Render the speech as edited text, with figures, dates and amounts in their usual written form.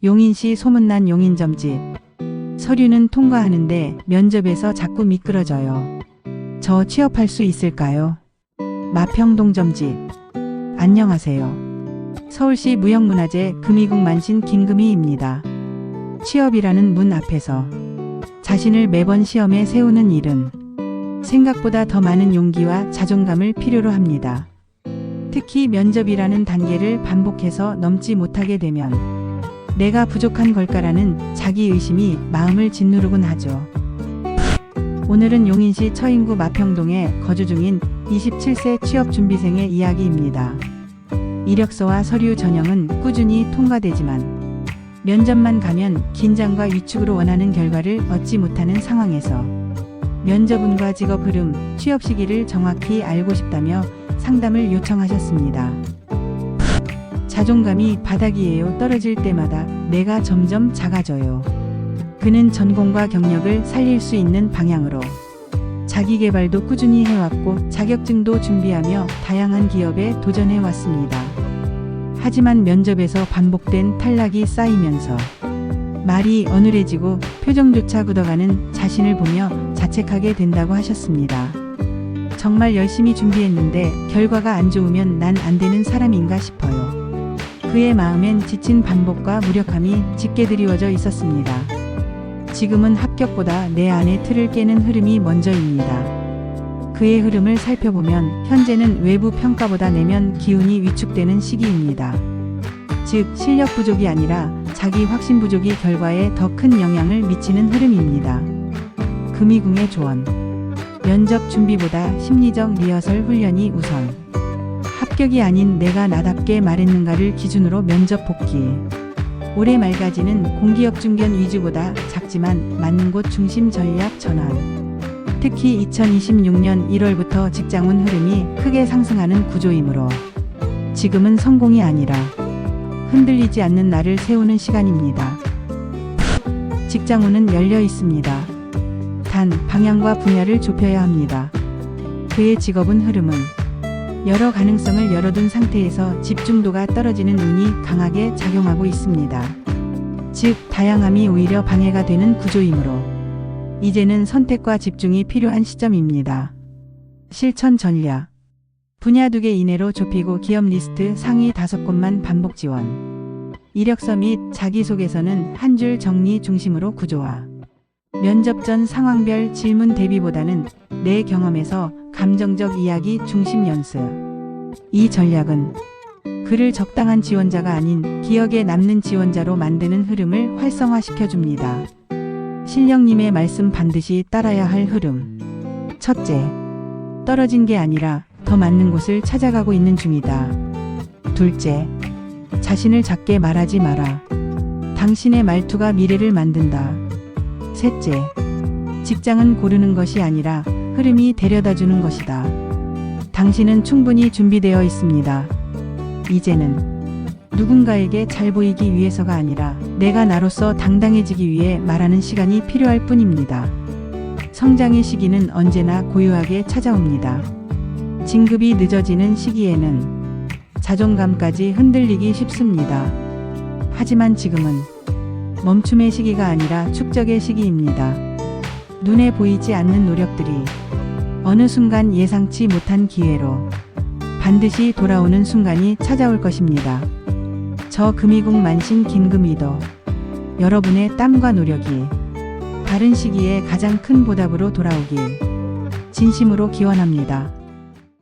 용인시 소문난 용인점집. 서류는 통과하는데 면접에서 자꾸 미끄러져요. 저 취업할 수 있을까요? 마평동 점집. 안녕하세요. 서울시 무형문화재 금이국 만신 김금희입니다. 취업이라는 문 앞에서 자신을 매번 시험에 세우는 일은 생각보다 더 많은 용기와 자존감을 필요로 합니다. 특히 면접이라는 단계를 반복해서 넘지 못하게 되면 내가 부족한 걸까라는 자기의심이 마음을 짓누르곤 하죠. 오늘은 용인시 처인구 마평동에 거주 중인 27세 취업준비생의 이야기입니다. 이력서와 서류 전형은 꾸준히 통과되지만 면접만 가면 긴장과 위축으로 원하는 결과를 얻지 못하는 상황에서 면접운과 직업 흐름, 취업 시기를 정확히 알고 싶다며 상담을 요청하셨습니다. 자존감이 바닥이에요. 떨어질 때마다 내가 점점 작아져요. 그는 전공과 경력을 살릴 수 있는 방향으로 자기개발도 꾸준히 해왔고 자격증도 준비하며 다양한 기업에 도전해왔습니다. 하지만 면접에서 반복된 탈락이 쌓이면서 말이 어눌해지고 표정조차 굳어가는 자신을 보며 자책하게 된다고 하셨습니다. 정말 열심히 준비했는데 결과가 안 좋으면 난 안 되는 사람인가 싶어요. 그의 마음엔 지친 반복과 무력함이 짙게 드리워져 있었습니다. 지금은 합격보다 내 안의 틀을 깨는 흐름이 먼저입니다. 그의 흐름을 살펴보면 현재는 외부 평가보다 내면 기운이 위축되는 시기입니다. 즉 실력 부족이 아니라 자기 확신 부족이 결과에 더 큰 영향을 미치는 흐름입니다. 금이궁의 조언. 면접 준비보다 심리적 리허설 훈련이 우선. 합격이 아닌 내가 나답게 말했는가를 기준으로 면접 복귀. 올해 말까지는 공기업 중견 위주보다 작지만 맞는 곳 중심 전략 전환. 특히 2026년 1월부터 직장운 흐름이 크게 상승하는 구조이므로 지금은 성공이 아니라 흔들리지 않는 나를 세우는 시간입니다. 직장운은 열려 있습니다. 단 방향과 분야를 좁혀야 합니다. 그의 직업은 흐름은 여러 가능성을 열어둔 상태에서 집중도가 떨어지는 운이 강하게 작용하고 있습니다. 즉 다양함이 오히려 방해가 되는 구조이므로 이제는 선택과 집중이 필요한 시점입니다. 실천 전략. 분야 2개 이내로 좁히고 기업 리스트 상위 5곳만 반복 지원. 이력서 및 자기소개서는 한 줄 정리 중심으로 구조화. 면접 전 상황별 질문 대비보다는 내 경험에서 감정적 이야기 중심 연습. 이 전략은 그를 적당한 지원자가 아닌 기억에 남는 지원자로 만드는 흐름을 활성화시켜줍니다. 실령님의 말씀 반드시 따라야 할 흐름. 첫째, 떨어진 게 아니라 더 맞는 곳을 찾아가고 있는 중이다. 둘째, 자신을 작게 말하지 마라. 당신의 말투가 미래를 만든다. 셋째, 직장은 고르는 것이 아니라 흐름이 데려다주는 것이다. 당신은 충분히 준비되어 있습니다. 이제는 누군가에게 잘 보이기 위해서가 아니라 내가 나로서 당당해지기 위해 말하는 시간이 필요할 뿐입니다. 성장의 시기는 언제나 고요하게 찾아옵니다. 진급이 늦어지는 시기에는 자존감까지 흔들리기 쉽습니다. 하지만 지금은 멈춤의 시기가 아니라 축적의 시기입니다. 눈에 보이지 않는 노력들이 어느 순간 예상치 못한 기회로 반드시 돌아오는 순간이 찾아올 것입니다. 저 금이국 만신 김금희도 여러분의 땀과 노력이 다른 시기에 가장 큰 보답으로 돌아오길 진심으로 기원합니다.